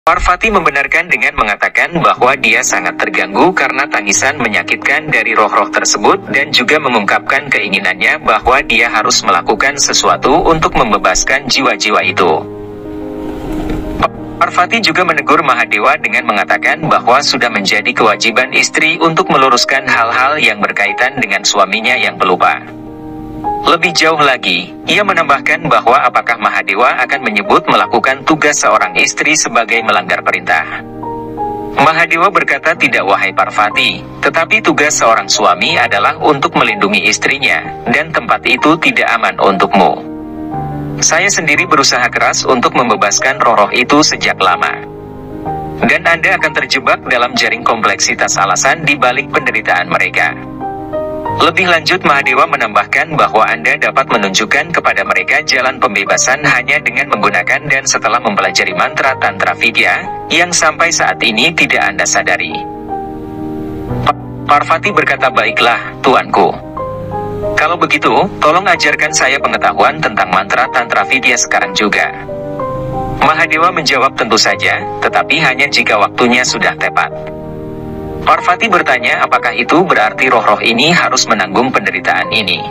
Parvati membenarkan dengan mengatakan bahwa dia sangat terganggu karena tangisan menyakitkan dari roh-roh tersebut dan juga mengungkapkan keinginannya bahwa dia harus melakukan sesuatu untuk membebaskan jiwa-jiwa itu. Parvati juga menegur Mahadewa dengan mengatakan bahwa sudah menjadi kewajiban istri untuk meluruskan hal-hal yang berkaitan dengan suaminya yang pelupa. Lebih jauh lagi, ia menambahkan bahwa apakah Mahadewa akan menyebut melakukan tugas seorang istri sebagai melanggar perintah. Mahadewa berkata, tidak wahai Parvati, tetapi tugas seorang suami adalah untuk melindungi istrinya, dan tempat itu tidak aman untukmu. Saya sendiri berusaha keras untuk membebaskan roh-roh itu sejak lama. Dan Anda akan terjebak dalam jaring kompleksitas alasan di balik penderitaan mereka. Lebih lanjut, Mahadewa menambahkan bahwa Anda dapat menunjukkan kepada mereka jalan pembebasan hanya dengan menggunakan dan setelah mempelajari mantra Tantra Vidya, yang sampai saat ini tidak Anda sadari. Parvati berkata, baiklah, tuanku. Kalau begitu, tolong ajarkan saya pengetahuan tentang mantra Tantra Vidya sekarang juga. Mahadewa menjawab, tentu saja, tetapi hanya jika waktunya sudah tepat. Parvati bertanya, apakah itu berarti roh-roh ini harus menanggung penderitaan ini?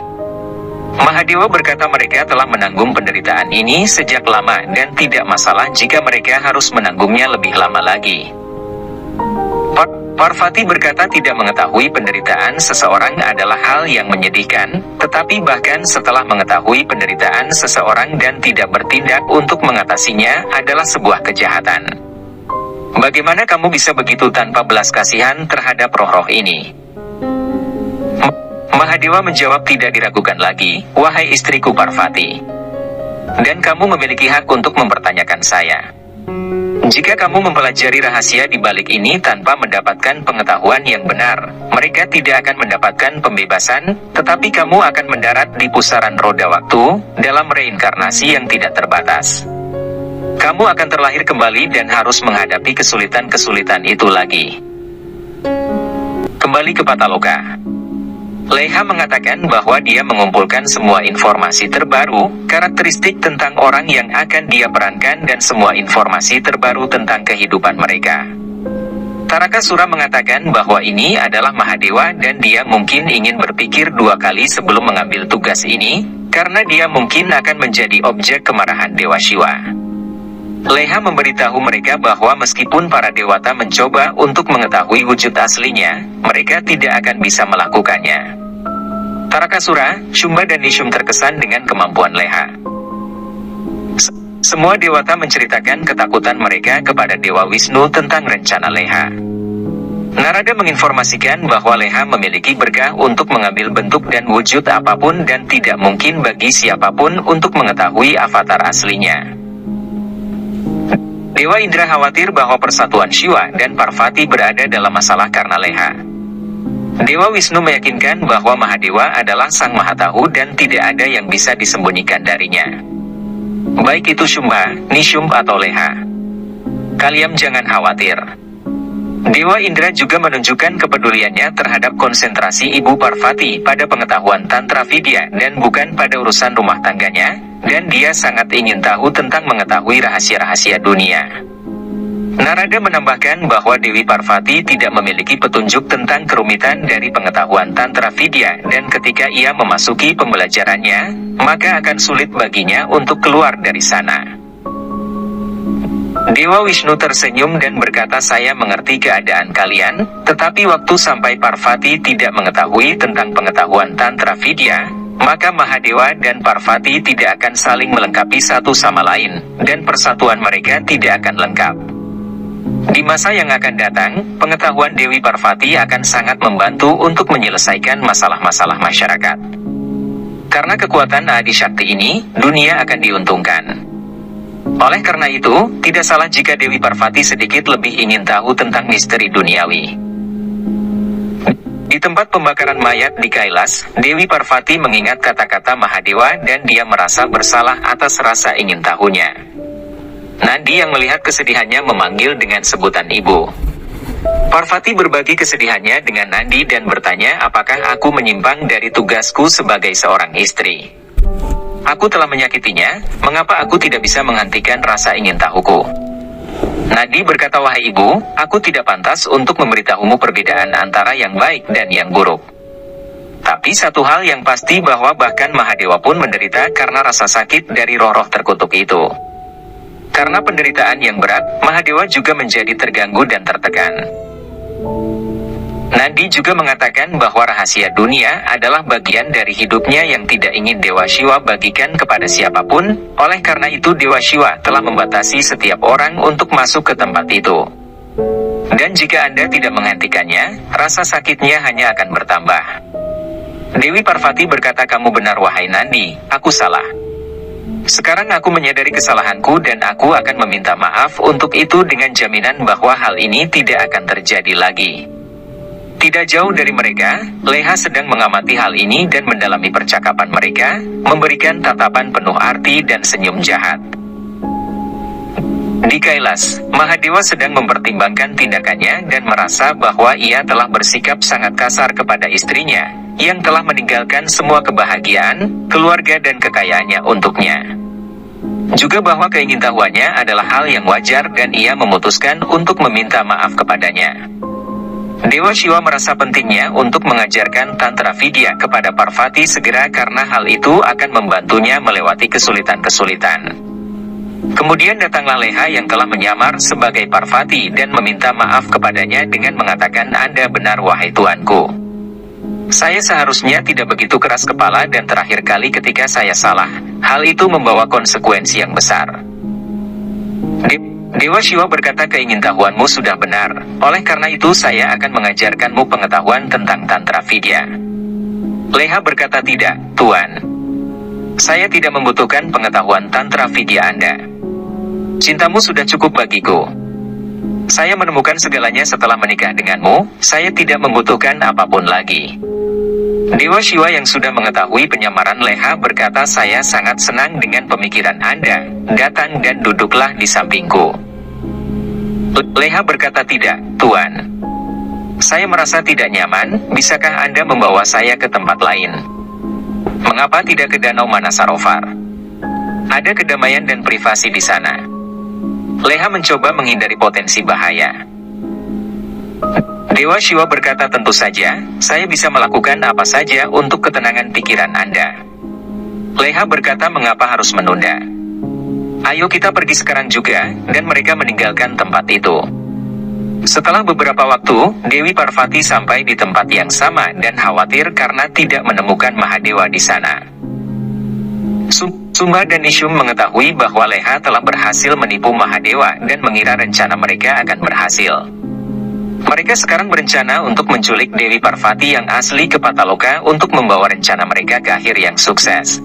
Mahadewa berkata, mereka telah menanggung penderitaan ini sejak lama dan tidak masalah jika mereka harus menanggungnya lebih lama lagi. Parvati berkata, tidak mengetahui penderitaan seseorang adalah hal yang menyedihkan, tetapi bahkan setelah mengetahui penderitaan seseorang dan tidak bertindak untuk mengatasinya adalah sebuah kejahatan. Bagaimana kamu bisa begitu tanpa belas kasihan terhadap roh-roh ini? Mahadewa menjawab, tidak diragukan lagi, wahai istriku Parvati. Dan kamu memiliki hak untuk mempertanyakan saya. Jika kamu mempelajari rahasia di balik ini tanpa mendapatkan pengetahuan yang benar, mereka tidak akan mendapatkan pembebasan, tetapi kamu akan mendarat di pusaran roda waktu, dalam reinkarnasi yang tidak terbatas. Kamu akan terlahir kembali dan harus menghadapi kesulitan-kesulitan itu lagi. Kembali ke Pataloka. Leha mengatakan bahwa dia mengumpulkan semua informasi terbaru, karakteristik tentang orang yang akan dia perankan dan semua informasi terbaru tentang kehidupan mereka. Tarakasura mengatakan bahwa ini adalah Mahadewa dan dia mungkin ingin berpikir dua kali sebelum mengambil tugas ini, karena dia mungkin akan menjadi objek kemarahan Dewa Shiva. Leha memberitahu mereka bahwa meskipun para dewata mencoba untuk mengetahui wujud aslinya, mereka tidak akan bisa melakukannya. Tarakasura, Shumba dan Nishum terkesan dengan kemampuan Leha. Semua dewata menceritakan ketakutan mereka kepada Dewa Wisnu tentang rencana Leha. Narada menginformasikan bahwa Leha memiliki berkah untuk mengambil bentuk dan wujud apapun dan tidak mungkin bagi siapapun untuk mengetahui avatar aslinya. Dewa Indra khawatir bahwa persatuan Shiva dan Parvati berada dalam masalah karena Leha. Dewa Wisnu meyakinkan bahwa Mahadewa adalah Sang Maha Tahu dan tidak ada yang bisa disembunyikan darinya. Baik itu Shumba, Nishum atau Leha. Kalian jangan khawatir. Dewa Indra juga menunjukkan kepeduliannya terhadap konsentrasi Ibu Parvati pada pengetahuan Tantra Vidya dan bukan pada urusan rumah tangganya, dan dia sangat ingin tahu tentang mengetahui rahasia-rahasia dunia. Narada menambahkan bahwa Dewi Parvati tidak memiliki petunjuk tentang kerumitan dari pengetahuan Tantra Vidya dan ketika ia memasuki pembelajarannya, maka akan sulit baginya untuk keluar dari sana. Dewa Wisnu tersenyum dan berkata, saya mengerti keadaan kalian, tetapi waktu sampai Parvati tidak mengetahui tentang pengetahuan Tantra Vidya, maka Mahadewa dan Parvati tidak akan saling melengkapi satu sama lain, dan persatuan mereka tidak akan lengkap. Di masa yang akan datang, pengetahuan Dewi Parvati akan sangat membantu untuk menyelesaikan masalah-masalah masyarakat. Karena kekuatan Adi Shakti ini, dunia akan diuntungkan. Oleh karena itu, tidak salah jika Dewi Parvati sedikit lebih ingin tahu tentang misteri duniawi. Di tempat pembakaran mayat di Kailas, Dewi Parvati mengingat kata-kata Mahadewa dan dia merasa bersalah atas rasa ingin tahunya. Nandi yang melihat kesedihannya memanggil dengan sebutan ibu. Parvati berbagi kesedihannya dengan Nandi dan bertanya, apakah aku menyimpang dari tugasku sebagai seorang istri? Aku telah menyakitinya, mengapa aku tidak bisa menghentikan rasa ingin tahuku? Nadi berkata, "Wahai ibu, aku tidak pantas untuk memberitahumu perbedaan antara yang baik dan yang buruk. Tapi satu hal yang pasti bahwa bahkan Mahadewa pun menderita karena rasa sakit dari roh-roh terkutuk itu. Karena penderitaan yang berat, Mahadewa juga menjadi terganggu dan tertekan." Nandi juga mengatakan bahwa rahasia dunia adalah bagian dari hidupnya yang tidak ingin Dewa Shiva bagikan kepada siapapun, oleh karena itu Dewa Shiva telah membatasi setiap orang untuk masuk ke tempat itu. Dan jika Anda tidak menghentikannya, rasa sakitnya hanya akan bertambah. Dewi Parvati berkata, "Kamu benar wahai Nandi, aku salah. Sekarang aku menyadari kesalahanku dan aku akan meminta maaf untuk itu dengan jaminan bahwa hal ini tidak akan terjadi lagi." Tidak jauh dari mereka, Leha sedang mengamati hal ini dan mendalami percakapan mereka, memberikan tatapan penuh arti dan senyum jahat. Di Kailas, Mahadewa sedang mempertimbangkan tindakannya dan merasa bahwa ia telah bersikap sangat kasar kepada istrinya, yang telah meninggalkan semua kebahagiaan, keluarga dan kekayaannya untuknya. Juga bahwa keingintahuannya adalah hal yang wajar dan ia memutuskan untuk meminta maaf kepadanya. Dewa Shiva merasa pentingnya untuk mengajarkan Tantra Vidya kepada Parvati segera karena hal itu akan membantunya melewati kesulitan-kesulitan. Kemudian datanglah Leha yang telah menyamar sebagai Parvati dan meminta maaf kepadanya dengan mengatakan, "Anda benar wahai tuanku. Saya seharusnya tidak begitu keras kepala dan terakhir kali ketika saya salah, hal itu membawa konsekuensi yang besar." Dewa Shiva berkata, "Keingintahuanmu sudah benar, oleh karena itu saya akan mengajarkanmu pengetahuan tentang Tantra Vidya." Leha berkata, "Tidak, Tuan. Saya tidak membutuhkan pengetahuan Tantra Vidya Anda. Cintamu sudah cukup bagiku. Saya menemukan segalanya setelah menikah denganmu, saya tidak membutuhkan apapun lagi." Dewa Shiva yang sudah mengetahui penyamaran Leha berkata, "Saya sangat senang dengan pemikiran Anda, datang dan duduklah di sampingku." Leha berkata, "Tidak, Tuan. Saya merasa tidak nyaman, bisakah Anda membawa saya ke tempat lain? Mengapa tidak ke Danau Manasarovar? Ada kedamaian dan privasi di sana." Leha mencoba menghindari potensi bahaya. Dewa Shiva berkata, "Tentu saja, saya bisa melakukan apa saja untuk ketenangan pikiran Anda." Leha berkata, "Mengapa harus menunda? Ayo kita pergi sekarang juga," dan mereka meninggalkan tempat itu. Setelah beberapa waktu, Dewi Parvati sampai di tempat yang sama dan khawatir karena tidak menemukan Mahadewa di sana. Sumba dan Nishum mengetahui bahwa Leha telah berhasil menipu Mahadewa dan mengira rencana mereka akan berhasil. Mereka sekarang berencana untuk menculik Dewi Parvati yang asli ke Pataloka untuk membawa rencana mereka ke akhir yang sukses.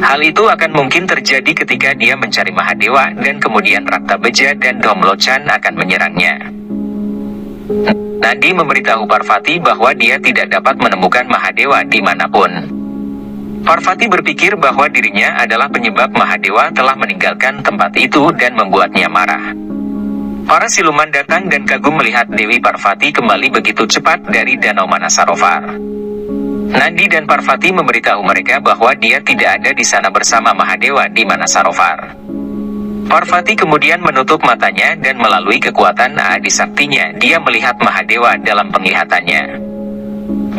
Hal itu akan mungkin terjadi ketika dia mencari Mahadewa dan kemudian Raktabeja dan Domlochan akan menyerangnya. Nandi memberitahu Parvati bahwa dia tidak dapat menemukan Mahadewa dimanapun. Parvati berpikir bahwa dirinya adalah penyebab Mahadewa telah meninggalkan tempat itu dan membuatnya marah. Para siluman datang dan kagum melihat Dewi Parvati kembali begitu cepat dari Danau Manasarovar. Nandi dan Parvati memberitahu mereka bahwa dia tidak ada di sana bersama Mahadewa di Manasarovar. Parvati kemudian menutup matanya dan melalui kekuatan Adi Saktinya dia melihat Mahadewa dalam penglihatannya.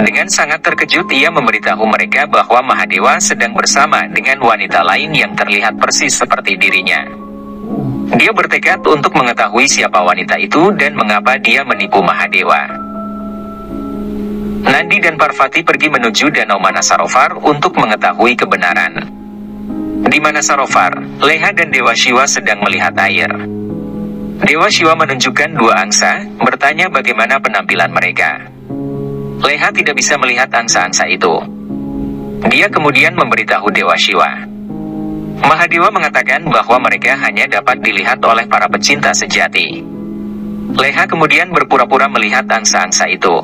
Dengan sangat terkejut ia memberitahu mereka bahwa Mahadewa sedang bersama dengan wanita lain yang terlihat persis seperti dirinya. Dia bertekad untuk mengetahui siapa wanita itu dan mengapa dia menipu Mahadewa. Nandi dan Parvati pergi menuju Danau Manasarovar untuk mengetahui kebenaran. Di Manasarovar, Leha dan Dewa Shiva sedang melihat air. Dewa Shiva menunjukkan dua angsa, bertanya bagaimana penampilan mereka. Leha tidak bisa melihat angsa-angsa itu. Dia kemudian memberitahu Dewa Shiva. Mahadewa mengatakan bahwa mereka hanya dapat dilihat oleh para pecinta sejati. Leha kemudian berpura-pura melihat angsa-angsa itu.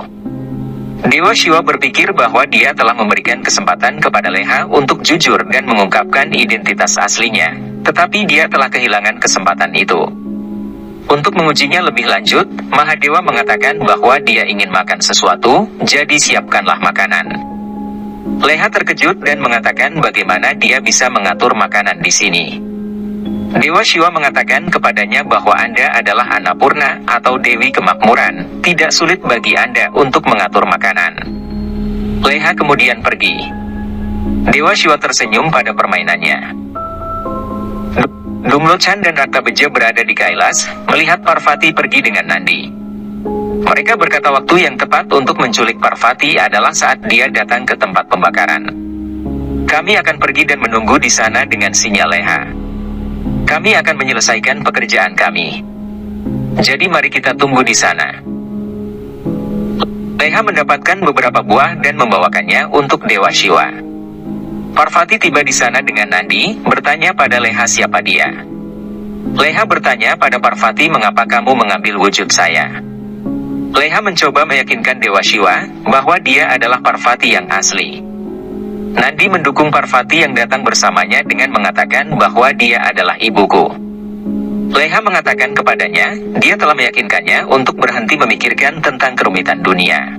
Dewa Shiva berpikir bahwa dia telah memberikan kesempatan kepada Leha untuk jujur dan mengungkapkan identitas aslinya, tetapi dia telah kehilangan kesempatan itu. Untuk mengujinya lebih lanjut, Mahadewa mengatakan bahwa dia ingin makan sesuatu, jadi siapkanlah makanan. Leha terkejut dan mengatakan bagaimana dia bisa mengatur makanan di sini. Dewa Shiva mengatakan kepadanya bahwa Anda adalah Annapurna atau Dewi Kemakmuran, tidak sulit bagi Anda untuk mengatur makanan. Leha kemudian pergi. Dewa Shiva tersenyum pada permainannya. Dumlochan dan Raktabeja berada di Kailas, melihat Parvati pergi dengan Nandi. Mereka berkata waktu yang tepat untuk menculik Parvati adalah saat dia datang ke tempat pembakaran. Kami akan pergi dan menunggu di sana dengan sinyal Leha. Kami akan menyelesaikan pekerjaan kami. Jadi mari kita tunggu di sana. Leha mendapatkan beberapa buah dan membawakannya untuk Dewa Shiva. Parvati tiba di sana dengan Nandi, bertanya pada Leha siapa dia. Leha bertanya pada Parvati mengapa kamu mengambil wujud saya. Leha mencoba meyakinkan Dewa Shiva bahwa dia adalah Parvati yang asli. Nandi mendukung Parvati yang datang bersamanya dengan mengatakan bahwa dia adalah ibuku. Leha mengatakan kepadanya, dia telah meyakinkannya untuk berhenti memikirkan tentang kerumitan dunia.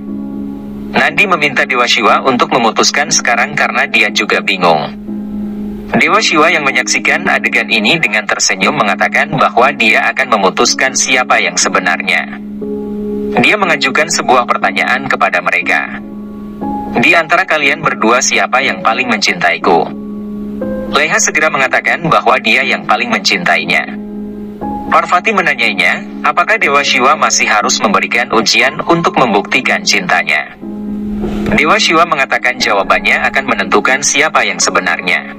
Nandi meminta Dewa Shiva untuk memutuskan sekarang karena dia juga bingung. Dewa Shiva yang menyaksikan adegan ini dengan tersenyum mengatakan bahwa dia akan memutuskan siapa yang sebenarnya. Dia mengajukan sebuah pertanyaan kepada mereka. Di antara kalian berdua siapa yang paling mencintaiku? Leha segera mengatakan bahwa dia yang paling mencintainya. Parvati menanyainya, apakah Dewa Shiva masih harus memberikan ujian untuk membuktikan cintanya? Dewa Shiva mengatakan jawabannya akan menentukan siapa yang sebenarnya.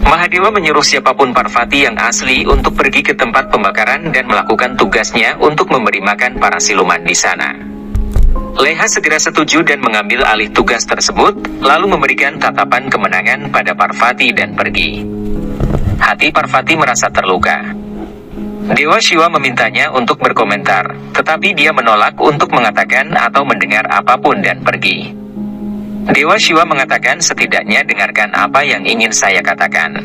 Mahadewa menyuruh siapapun Parvati yang asli untuk pergi ke tempat pembakaran dan melakukan tugasnya untuk memberi makan para siluman di sana. Leha segera setuju dan mengambil alih tugas tersebut, lalu memberikan tatapan kemenangan pada Parvati dan pergi. Hati Parvati merasa terluka. Dewa Shiva memintanya untuk berkomentar, tetapi dia menolak untuk mengatakan atau mendengar apapun dan pergi. Dewa Shiva mengatakan setidaknya dengarkan apa yang ingin saya katakan.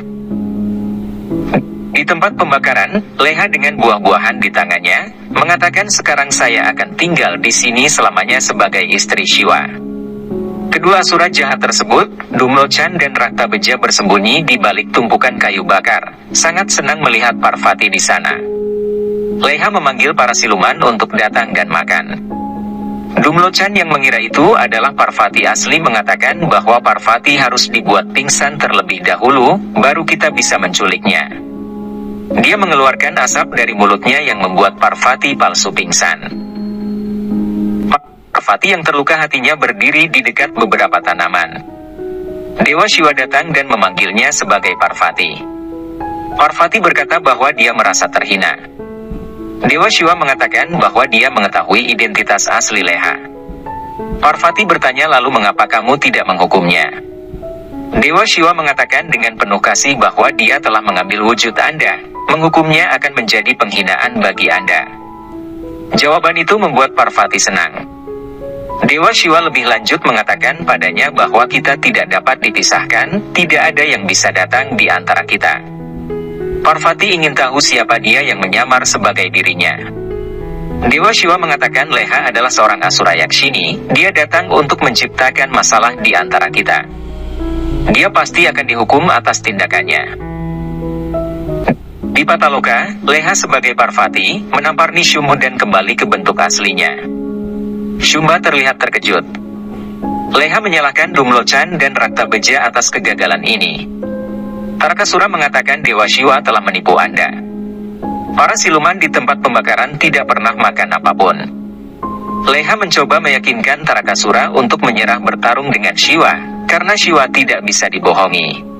Di tempat pembakaran, Leha dengan buah-buahan di tangannya, mengatakan sekarang saya akan tinggal di sini selamanya sebagai istri Shiva. Kedua asura jahat tersebut, Dumlochan dan Raktabeja bersembunyi di balik tumpukan kayu bakar, sangat senang melihat Parvati di sana. Leha memanggil para siluman untuk datang dan makan. Dumlochan yang mengira itu adalah Parvati asli mengatakan bahwa Parvati harus dibuat pingsan terlebih dahulu, baru kita bisa menculiknya. Dia mengeluarkan asap dari mulutnya yang membuat Parvati palsu pingsan. Parvati yang terluka hatinya berdiri di dekat beberapa tanaman. Dewa Shiva datang dan memanggilnya sebagai Parvati. Parvati berkata bahwa dia merasa terhina. Dewa Shiva mengatakan bahwa dia mengetahui identitas asli Leha. Parvati bertanya lalu mengapa kamu tidak menghukumnya. Dewa Shiva mengatakan dengan penuh kasih bahwa dia telah mengambil wujud Anda. Menghukumnya akan menjadi penghinaan bagi Anda. Jawaban itu membuat Parvati senang. Dewa Shiva lebih lanjut mengatakan padanya bahwa kita tidak dapat dipisahkan, tidak ada yang bisa datang di antara kita. Parvati ingin tahu siapa dia yang menyamar sebagai dirinya. Dewa Shiva mengatakan Leha adalah seorang asura Yakshini, dia datang untuk menciptakan masalah di antara kita. Dia pasti akan dihukum atas tindakannya. Di Pataloka, Leha sebagai Parvati, menampar Nishumba dan kembali ke bentuk aslinya. Shumba terlihat terkejut. Leha menyalahkan Dumlochan dan Raktabeja atas kegagalan ini. Tarakasura mengatakan Dewa Shiva telah menipu Anda. Para siluman di tempat pembakaran tidak pernah makan apapun. Leha mencoba meyakinkan Tarakasura untuk menyerah bertarung dengan Shiva, karena Shiva tidak bisa dibohongi.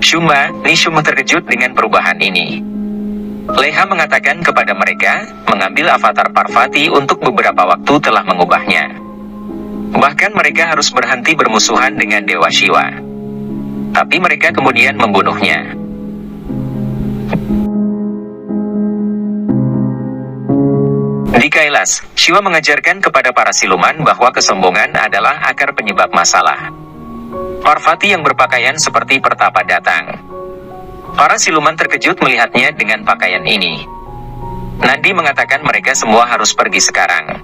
Nishumba terkejut dengan perubahan ini. Leha mengatakan kepada mereka, mengambil avatar Parvati untuk beberapa waktu telah mengubahnya. Bahkan mereka harus berhenti bermusuhan dengan Dewa Shiva. Tapi mereka kemudian membunuhnya. Di Kailas, Shiva mengajarkan kepada para siluman bahwa kesombongan adalah akar penyebab masalah. Parvati yang berpakaian seperti pertapa datang. Para siluman terkejut melihatnya dengan pakaian ini. Nandi mengatakan mereka semua harus pergi sekarang.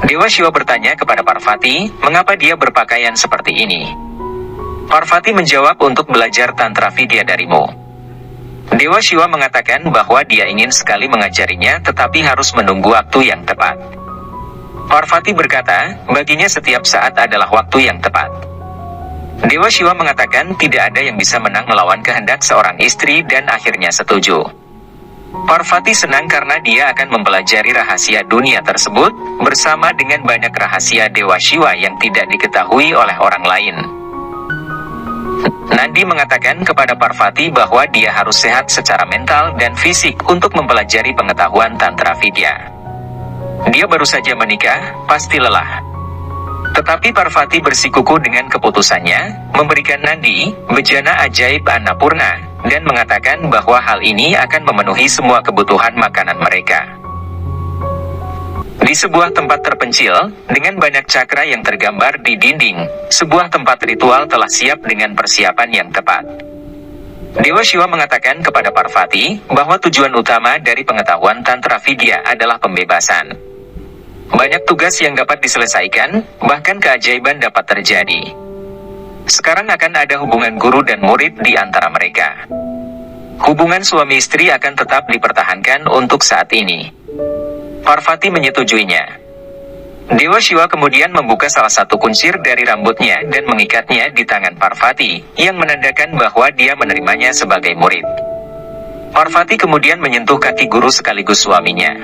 Dewa Shiva bertanya kepada Parvati, mengapa dia berpakaian seperti ini? Parvati menjawab untuk belajar Tantra Vidya darimu. Dewa Shiva mengatakan bahwa dia ingin sekali mengajarinya tetapi harus menunggu waktu yang tepat. Parvati berkata, baginya setiap saat adalah waktu yang tepat. Dewa Shiva mengatakan tidak ada yang bisa menang melawan kehendak seorang istri dan akhirnya setuju. Parvati senang karena dia akan mempelajari rahasia dunia tersebut, bersama dengan banyak rahasia Dewa Shiva yang tidak diketahui oleh orang lain. Nandi mengatakan kepada Parvati bahwa dia harus sehat secara mental dan fisik untuk mempelajari pengetahuan Tantra Vidya. Dia baru saja menikah, pasti lelah. Tetapi Parvati bersikukuh dengan keputusannya, memberikan Nandi bejana ajaib Annapurna, dan mengatakan bahwa hal ini akan memenuhi semua kebutuhan makanan mereka. Di sebuah tempat terpencil, dengan banyak cakra yang tergambar di dinding, sebuah tempat ritual telah siap dengan persiapan yang tepat. Dewa Shiva mengatakan kepada Parvati bahwa tujuan utama dari pengetahuan Tantra Vidya adalah pembebasan. Banyak tugas yang dapat diselesaikan, bahkan keajaiban dapat terjadi. Sekarang akan ada hubungan guru dan murid di antara mereka. Hubungan suami istri akan tetap dipertahankan untuk saat ini. Parvati menyetujuinya. Dewa Shiva kemudian membuka salah satu kuncir dari rambutnya dan mengikatnya di tangan Parvati, yang menandakan bahwa dia menerimanya sebagai murid. Parvati kemudian menyentuh kaki guru sekaligus suaminya.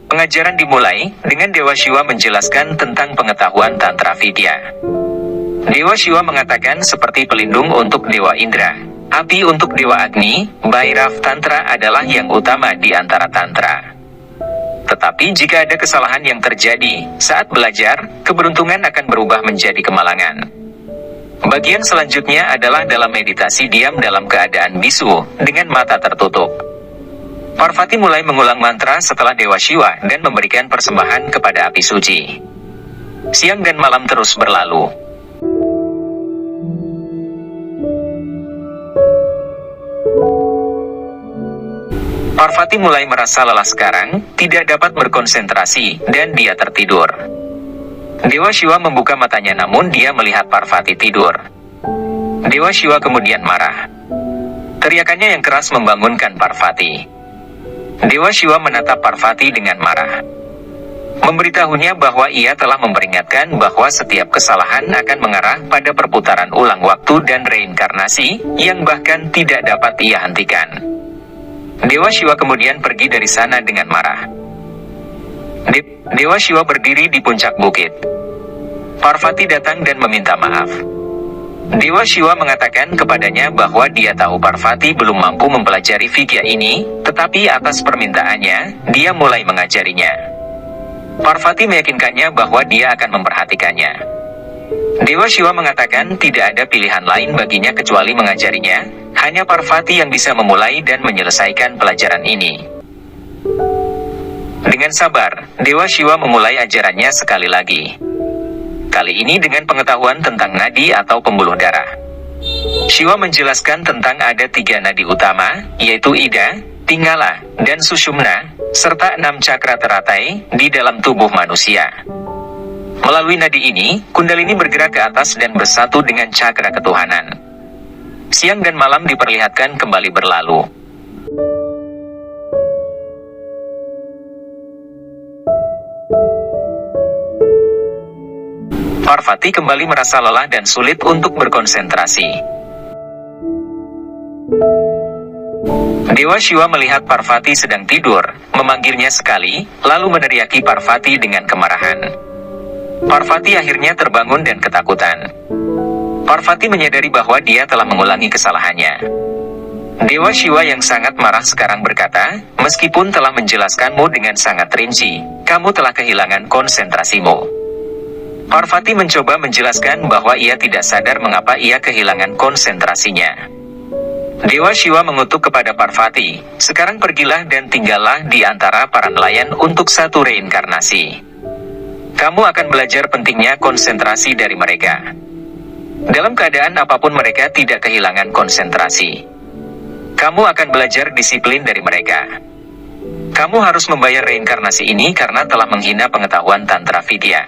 Pengajaran dimulai dengan Dewa Shiva menjelaskan tentang pengetahuan Tantra Vidya. Dewa Shiva mengatakan seperti pelindung untuk Dewa Indra, api untuk Dewa Agni, Bhairav Tantra adalah yang utama di antara Tantra. Tetapi jika ada kesalahan yang terjadi saat belajar, keberuntungan akan berubah menjadi kemalangan. Bagian selanjutnya adalah dalam meditasi diam dalam keadaan bisu, dengan mata tertutup. Parvati mulai mengulang mantra setelah Dewa Shiva dan memberikan persembahan kepada api suci. Siang dan malam terus berlalu. Parvati mulai merasa lelah sekarang, tidak dapat berkonsentrasi, dan dia tertidur. Dewa Shiva membuka matanya namun dia melihat Parvati tidur. Dewa Shiva kemudian marah. Teriakannya yang keras membangunkan Parvati. Dewa Shiva menatap Parvati dengan marah. Memberitahunya bahwa ia telah memperingatkan bahwa setiap kesalahan akan mengarah pada perputaran ulang waktu dan reinkarnasi, yang bahkan tidak dapat ia hentikan. Dewa Shiva kemudian pergi dari sana dengan marah. Dewa Shiva berdiri di puncak bukit. Parvati datang dan meminta maaf. Dewa Shiva mengatakan kepadanya bahwa dia tahu Parvati belum mampu mempelajari Vidya ini, tetapi atas permintaannya, dia mulai mengajarinya. Parvati meyakinkannya bahwa dia akan memperhatikannya. Dewa Shiva mengatakan tidak ada pilihan lain baginya kecuali mengajarinya, hanya Parvati yang bisa memulai dan menyelesaikan pelajaran ini. Dengan sabar, Dewa Shiva memulai ajarannya sekali lagi. Kali ini dengan pengetahuan tentang nadi atau pembuluh darah. Shiva menjelaskan tentang ada 3 nadi utama, yaitu Ida, Pingala, dan Sushumna, serta 6 cakra teratai di dalam tubuh manusia. Melalui nadi ini, Kundalini bergerak ke atas dan bersatu dengan cakra ketuhanan. Siang dan malam diperlihatkan kembali berlalu. Parvati kembali merasa lelah dan sulit untuk berkonsentrasi. Dewa Shiva melihat Parvati sedang tidur, memanggilnya sekali, lalu meneriaki Parvati dengan kemarahan. Parvati akhirnya terbangun dan ketakutan. Parvati menyadari bahwa dia telah mengulangi kesalahannya. Dewa Shiva yang sangat marah sekarang berkata, meskipun telah menjelaskanmu dengan sangat rinci, kamu telah kehilangan konsentrasimu. Parvati mencoba menjelaskan bahwa ia tidak sadar mengapa ia kehilangan konsentrasinya. Dewa Shiva mengutuk kepada Parvati, sekarang pergilah dan tinggallah di antara para nelayan untuk 1 reinkarnasi. Kamu akan belajar pentingnya konsentrasi dari mereka. Dalam keadaan apapun mereka tidak kehilangan konsentrasi. Kamu akan belajar disiplin dari mereka. Kamu harus membayar reinkarnasi ini karena telah menghina pengetahuan Tantra Vidya.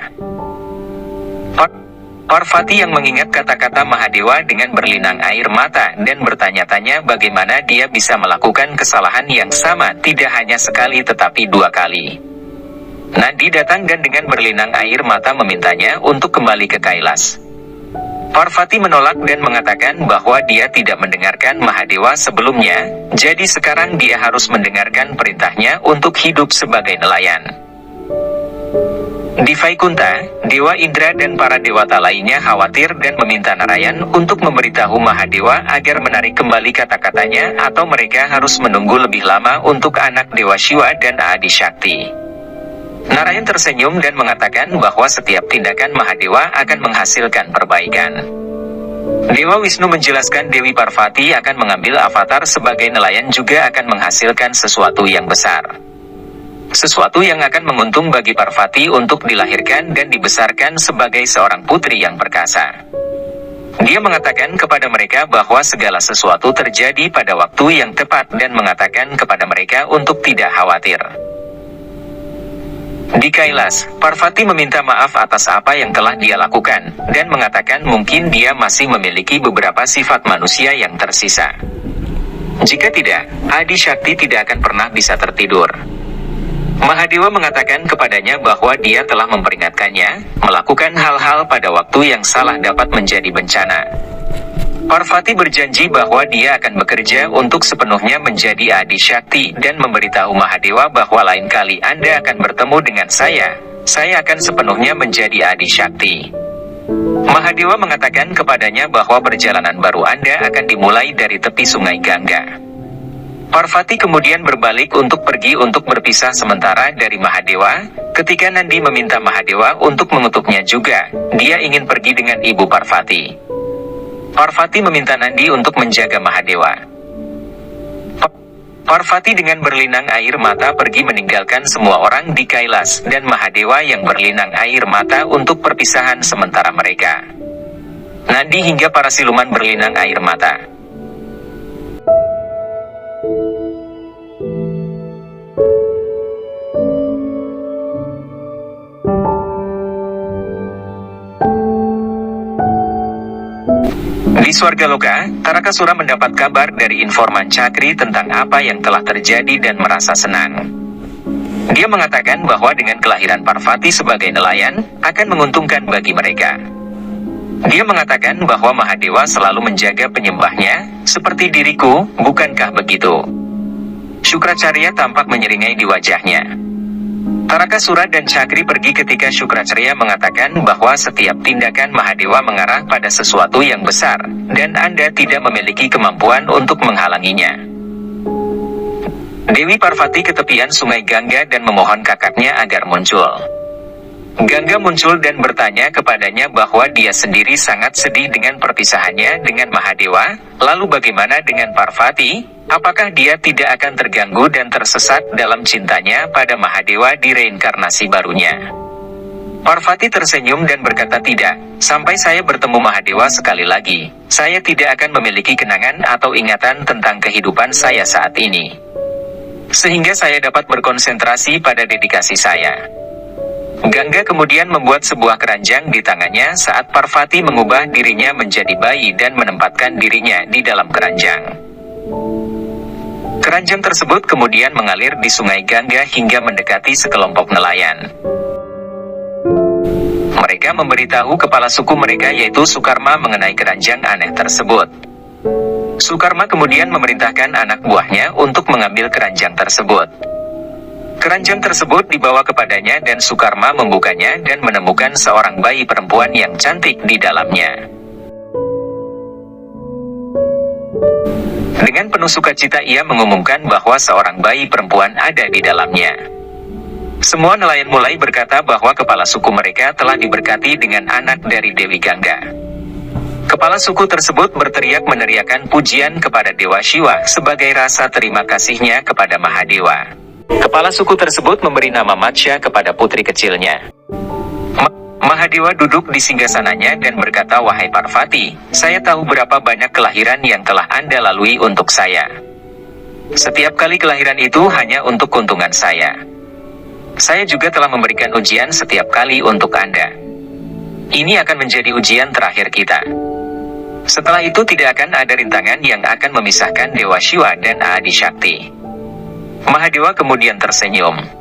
Parvati yang mengingat kata-kata Mahadewa dengan berlinang air mata dan bertanya-tanya bagaimana dia bisa melakukan kesalahan yang sama tidak hanya sekali tetapi 2 kali. Nandi datang dan dengan berlinang air mata memintanya untuk kembali ke Kailas. Parvati menolak dan mengatakan bahwa dia tidak mendengarkan Mahadewa sebelumnya, jadi sekarang dia harus mendengarkan perintahnya untuk hidup sebagai nelayan. Di Vaikunta, Dewa Indra dan para dewata lainnya khawatir dan meminta Narayan untuk memberitahu Mahadewa agar menarik kembali kata-katanya atau mereka harus menunggu lebih lama untuk anak Dewa Shiva dan Adi Shakti. Narayan tersenyum dan mengatakan bahwa setiap tindakan Mahadewa akan menghasilkan perbaikan. Dewa Wisnu menjelaskan Dewi Parvati akan mengambil avatar sebagai nelayan juga akan menghasilkan sesuatu yang besar. Sesuatu yang akan menguntung bagi Parvati untuk dilahirkan dan dibesarkan sebagai seorang putri yang perkasa. Dia mengatakan kepada mereka bahwa segala sesuatu terjadi pada waktu yang tepat dan mengatakan kepada mereka untuk tidak khawatir. Di Kailas, Parvati meminta maaf atas apa yang telah dia lakukan, dan mengatakan mungkin dia masih memiliki beberapa sifat manusia yang tersisa. Jika tidak, Adi Shakti tidak akan pernah bisa tertidur. Mahadewa mengatakan kepadanya bahwa dia telah memperingatkannya, melakukan hal-hal pada waktu yang salah dapat menjadi bencana. Parvati berjanji bahwa dia akan bekerja untuk sepenuhnya menjadi Adi Shakti dan memberitahu Mahadewa bahwa lain kali Anda akan bertemu dengan saya akan sepenuhnya menjadi Adi Shakti. Mahadewa mengatakan kepadanya bahwa perjalanan baru Anda akan dimulai dari tepi sungai Gangga. Parvati kemudian berbalik untuk pergi untuk berpisah sementara dari Mahadewa. Ketika Nandi meminta Mahadewa untuk mengutuknya juga, dia ingin pergi dengan ibu Parvati. Parvati meminta Nandi untuk menjaga Mahadewa. Parvati dengan berlinang air mata pergi meninggalkan semua orang di Kailas dan Mahadewa yang berlinang air mata untuk perpisahan sementara mereka. Nandi hingga para siluman berlinang air mata. Di Swargaloka, Tarakasura mendapat kabar dari informan Cakri tentang apa yang telah terjadi dan merasa senang. Dia mengatakan bahwa dengan kelahiran Parvati sebagai nelayan, akan menguntungkan bagi mereka. Dia mengatakan bahwa Mahadewa selalu menjaga penyembahnya, seperti diriku, bukankah begitu? Syukracarya tampak menyeringai di wajahnya. Tarakasura dan Cakri pergi ketika Syukracarya mengatakan bahwa setiap tindakan Mahadewa mengarah pada sesuatu yang besar, dan Anda tidak memiliki kemampuan untuk menghalanginya. Dewi Parvati ke tepian sungai Gangga dan memohon kakaknya agar muncul. Gangga muncul dan bertanya kepadanya bahwa dia sendiri sangat sedih dengan perpisahannya dengan Mahadewa. Lalu bagaimana dengan Parvati? Apakah dia tidak akan terganggu dan tersesat dalam cintanya pada Mahadewa di reinkarnasi barunya? Parvati tersenyum dan berkata tidak, sampai saya bertemu Mahadewa sekali lagi, saya tidak akan memiliki kenangan atau ingatan tentang kehidupan saya saat ini. Sehingga saya dapat berkonsentrasi pada dedikasi saya. Gangga kemudian membuat sebuah keranjang di tangannya saat Parvati mengubah dirinya menjadi bayi dan menempatkan dirinya di dalam keranjang. Keranjang tersebut kemudian mengalir di sungai Gangga hingga mendekati sekelompok nelayan. Mereka memberitahu kepala suku mereka yaitu Sukarma mengenai keranjang aneh tersebut. Sukarma kemudian memerintahkan anak buahnya untuk mengambil keranjang tersebut. Keranjang tersebut dibawa kepadanya dan Sukarma membukanya dan menemukan seorang bayi perempuan yang cantik di dalamnya. Dengan penuh sukacita ia mengumumkan bahwa seorang bayi perempuan ada di dalamnya. Semua nelayan mulai berkata bahwa kepala suku mereka telah diberkati dengan anak dari Dewi Gangga. Kepala suku tersebut berteriak meneriakkan pujian kepada Dewa Shiva sebagai rasa terima kasihnya kepada Mahadewa. Kepala suku tersebut memberi nama Matsya kepada putri kecilnya. Mahadewa duduk di singgasananya dan berkata, wahai Parvati, saya tahu berapa banyak kelahiran yang telah Anda lalui untuk saya. Setiap kali kelahiran itu hanya untuk keuntungan saya. Saya juga telah memberikan ujian setiap kali untuk Anda. Ini akan menjadi ujian terakhir kita. Setelah itu tidak akan ada rintangan yang akan memisahkan Dewa Shiva dan Adi Shakti. Mahadewa kemudian tersenyum.